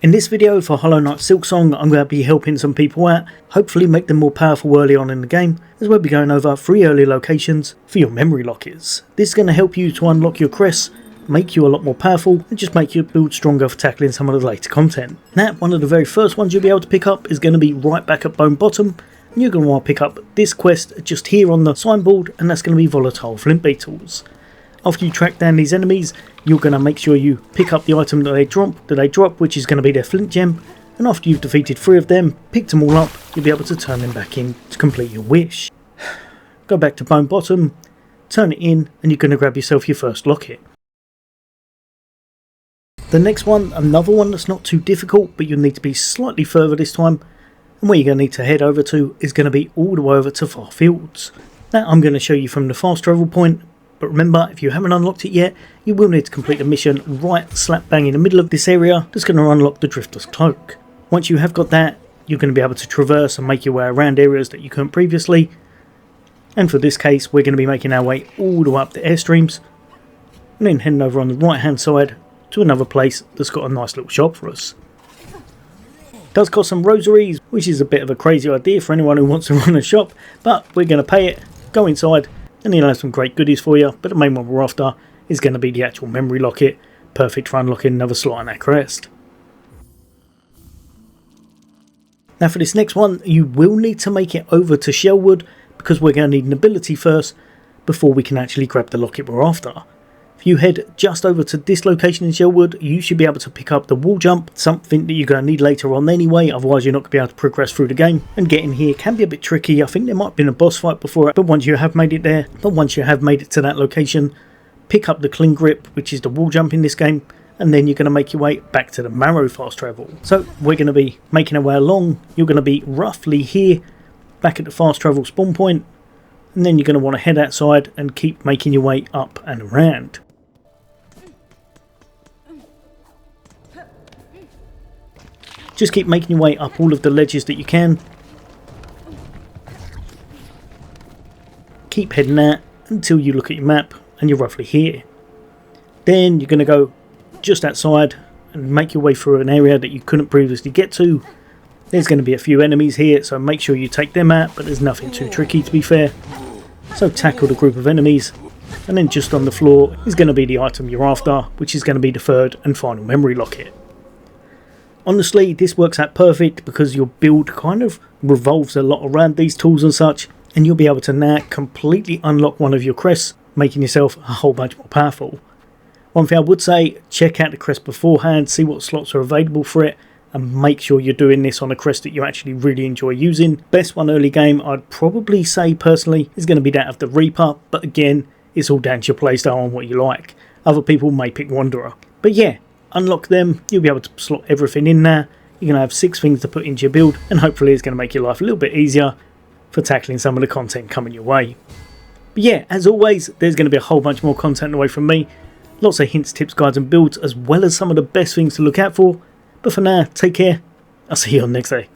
In this video for Hollow Knight Silksong, I'm going to be helping some people out, hopefully make them more powerful early on in the game, as we'll be going over 3 early locations for your memory lockets. This is going to help you to unlock your crests, make you a lot more powerful, and just make your build stronger for tackling some of the later content. Now, one of the very first ones you'll be able to pick up is going to be right back at Bone Bottom, and you're going to want to pick up this quest just here on the signboard, and that's going to be Volatile Flint Beetles. After you track down these enemies, you're going to make sure you pick up the item that they drop, which is going to be their flint gem, and after you've defeated 3 of them, picked them all up, you'll be able to turn them back in to complete your wish. Go back to Bone Bottom, turn it in, and you're going to grab yourself your first locket. The next one, another one that's not too difficult, but you'll need to be slightly further this time, and where you're going to need to head over to is going to be all the way over to Far Fields. Now I'm going to show you from the fast travel point, but remember, if you haven't unlocked it yet, you will need to complete a mission right slap bang in the middle of this area that's going to unlock the Drifter's Cloak. Once you have got that, you're going to be able to traverse and make your way around areas that you couldn't previously. And for this case, we're going to be making our way all the way up the airstreams, and then heading over on the right hand side to another place that's got a nice little shop for us. It does cost some rosaries, which is a bit of a crazy idea for anyone who wants to run a shop, but we're going to pay it, go inside, and he'll have some great goodies for you, but the main one we're after is going to be the actual memory locket, perfect for unlocking another slot on that crest. Now for this next one, you will need to make it over to Shellwood, because we're going to need an ability first before we can actually grab the locket we're after. If you head just over to this location in Shellwood, you should be able to pick up the wall jump, something that you're going to need later on anyway, otherwise you're not going to be able to progress through the game. And getting here can be a bit tricky. I think there might have been a boss fight before it, but once you have made it there, to that location, pick up the cling grip, which is the wall jump in this game, and then you're going to make your way back to the Marrow fast travel. So we're going to be making our way along. You're going to be roughly here, back at the fast travel spawn point, and then you're going to want to head outside and keep making your way up and around. Just keep making your way up all of the ledges that you can. Keep heading out until you look at your map and you're roughly here. Then you're going to go just outside and make your way through an area that you couldn't previously get to. There's going to be a few enemies here, so make sure you take them out, but there's nothing too tricky to be fair. So tackle the group of enemies, and then just on the floor is going to be the item you're after, which is going to be the third and final memory locket. Honestly, this works out perfect because your build kind of revolves a lot around these tools and such, and you'll be able to now completely unlock one of your crests, making yourself a whole bunch more powerful. One thing I would say, check out the crest beforehand, see what slots are available for it, and make sure you're doing this on a crest that you actually really enjoy using. Best one early game I'd probably say personally is going to be that of the Reaper, but again, it's all down to your playstyle and what you like. Other people may pick Wanderer. But yeah, unlock them, you'll be able to slot everything in there. You're going to have 6 things to put into your build, and hopefully it's going to make your life a little bit easier for tackling some of the content coming your way. But yeah, as always, there's going to be a whole bunch more content away from me. Lots of hints, tips, guides and builds, as well as some of the best things to look out for. But for now, take care. I'll see you on next day.